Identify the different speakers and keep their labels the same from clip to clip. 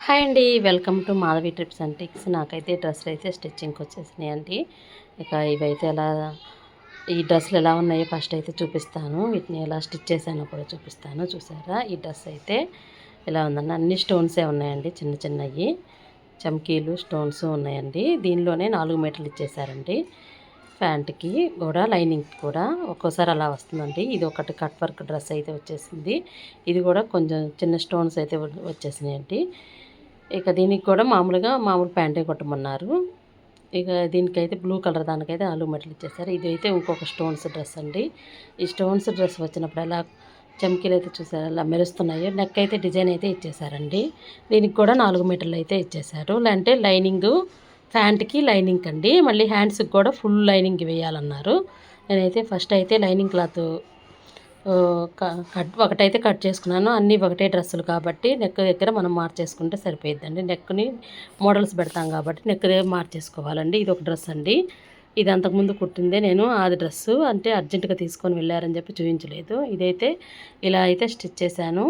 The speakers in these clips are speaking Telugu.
Speaker 1: హాయ్ అండి, welcome to Madhavi trips and ticks. నాకైతే డ్రెస్సులు అయితే స్టిచ్చింగ్కి వచ్చేసినాయి అండి. ఇక ఇవైతే ఈ డ్రెస్సులు ఎలా ఉన్నాయో ఫస్ట్ అయితే చూపిస్తాను. వీటిని ఎలా స్టిచ్ చేశానో కూడా చూపిస్తాను. చూసారా, ఈ డ్రెస్ అయితే ఎలా ఉందండి, అన్ని స్టోన్సే ఉన్నాయండి, చిన్న చిన్నవి చమ్కీలు స్టోన్స్ ఉన్నాయండి. దీనిలోనే 4 మీటర్లు ఇచ్చేసారండి. ప్యాంట్కి కూడా లైనింగ్ కూడా ఒక్కోసారి అలా వస్తుందండి. ఇది ఒకటి కట్ వర్క్ డ్రెస్ అయితే వచ్చేసింది. ఇది కూడా కొంచెం చిన్న స్టోన్స్ అయితే వచ్చేసినాయండి. ఇక దీనికి కూడా మామూలు ప్యాంటే కొట్టమన్నారు. ఇక దీనికైతే బ్లూ కలర్ దానికైతే ఆలు మెటలు ఇచ్చేసారు. ఇది అయితే ఇంకొక స్టోన్స్ డ్రెస్ అండి. ఈ స్టోన్స్ డ్రెస్ వచ్చినప్పుడు ఎలా చమ్కీలు అయితే చూసారు అలా మెరుస్తున్నాయో, నెక్ అయితే డిజైన్ అయితే ఇచ్చేసారండి. దీనికి కూడా 4 మీటర్లు అయితే ఇచ్చేసారు. అంటే లైనింగ్ ప్యాంట్కి లైనింగ్ అండి. మళ్ళీ హ్యాండ్స్కి కూడా ఫుల్ లైనింగ్ వేయాలన్నారు. నేనైతే ఫస్ట్ అయితే లైనింగ్ క్లాత్ ఒకటైతే కట్ చేసుకున్నాను. అన్నీ ఒకటే డ్రెస్సులు కాబట్టి నెక్ దగ్గర మనం మార్చేసుకుంటే సరిపోయిద్దండి. నెక్ని మోడల్స్ పెడతాం కాబట్టి నెక్ దగ్గర మార్చేసుకోవాలండి. ఇది ఒక డ్రెస్ అండి. ఇది అంతకుముందు కుట్టిందే నేను. అది డ్రెస్సు అంటే అర్జెంటుగా తీసుకొని వెళ్ళారని చెప్పి చూపించలేదు. ఇదైతే ఇలా అయితే స్టిచ్ చేశాను.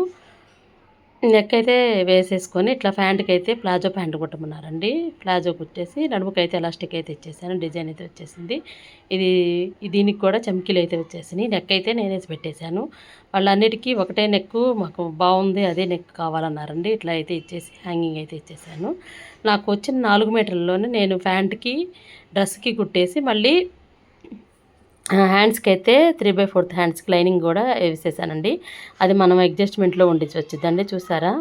Speaker 1: నెక్ అయితే వేసేసుకొని ఇట్లా ప్యాంట్కి అయితే ప్లాజో ప్యాంట్ కుట్టమన్నారండి. ప్లాజో కుట్టేసి నడుముకైతే ఎలాస్టిక్ అయితే ఇచ్చేసాను. డిజైన్ అయితే వచ్చేసింది. ఇది దీనికి కూడా చమ్కీలు అయితే వచ్చేసినాయి. నెక్ అయితే నేనేసి పెట్టేశాను. వాళ్ళన్నిటికీ ఒకటే నెక్ మాకు బాగుంది, అదే నెక్ కావాలన్నారండి. ఇట్లా అయితే ఇచ్చేసి హ్యాంగింగ్ అయితే ఇచ్చేసాను. నాకు వచ్చిన 4 మీటర్లలోనే నేను ప్యాంట్కి డ్రెస్కి కుట్టేసి మళ్ళీ హ్యాండ్స్కి అయితే 3/4 హ్యాండ్స్కి లైనింగ్ కూడా వేసేసానండి. అది మనం అడ్జస్ట్మెంట్లో ఉండిచి వచ్చిందండి. చూసారా,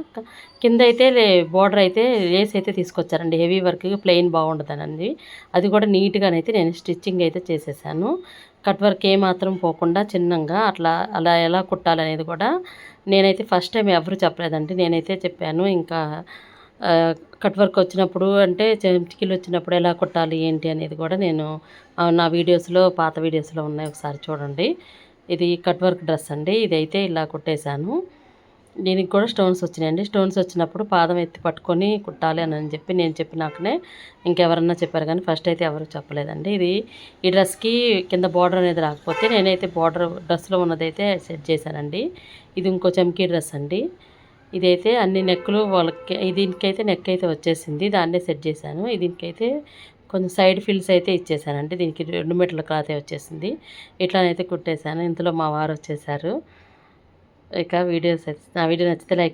Speaker 1: కింద అయితే బోర్డర్ అయితే లేస్ అయితే తీసుకొచ్చారండి. హెవీ వర్క్ ప్లెయిన్ బాగుండదనండి. అది కూడా నీట్గానైతే నేను స్టిచ్చింగ్ అయితే చేసేసాను. కట్ వర్క్ ఏమాత్రం పోకుండా చిన్నగా అలా ఎలా కుట్టాలనేది కూడా నేనైతే ఫస్ట్ టైం ఎవరు చెప్పలేదండి, నేనైతే చెప్పాను. ఇంకా కట్ వర్క్ వచ్చినప్పుడు అంటే చెంటికీలు వచ్చినప్పుడు ఎలా కుట్టాలి ఏంటి అనేది కూడా నేను నా వీడియోస్లో, పాత వీడియోస్లో ఉన్నాయి, ఒకసారి చూడండి. ఇది కట్ వర్క్ డ్రెస్ అండి. ఇదైతే ఇలా కుట్టేశాను. దీనికి కూడా స్టోన్స్ వచ్చినాయండి. స్టోన్స్ వచ్చినప్పుడు పాదం ఎత్తి పట్టుకొని కుట్టాలి అని చెప్పి నేను చెప్పినాకనే ఇంకెవరన్నా చెప్పారు, కానీ ఫస్ట్ అయితే ఎవరు చెప్పలేదండి. ఈ డ్రెస్కి కింద బార్డర్ అనేది రాకపోతే నేనైతే బార్డర్ డ్రెస్లో ఉన్నదైతే సెట్ చేశానండి. ఇది ఇంకో చమ్కీ డ్రెస్ అండి. ఇదైతే అన్ని నెక్కులు వాళ్ళకి, దీనికైతే నెక్ అయితే వచ్చేసింది, దాన్నే సెట్ చేశాను. దీనికైతే కొంచెం సైడ్ ఫిల్స్ అయితే ఇచ్చేసానంటే దీనికి 2 మీటర్ల క్లాతే వచ్చేసింది. ఇట్లానైతే కుట్టేశాను. ఇంతలో మా వారు వచ్చేసారు. ఇక నా వీడియో నచ్చితే లైక్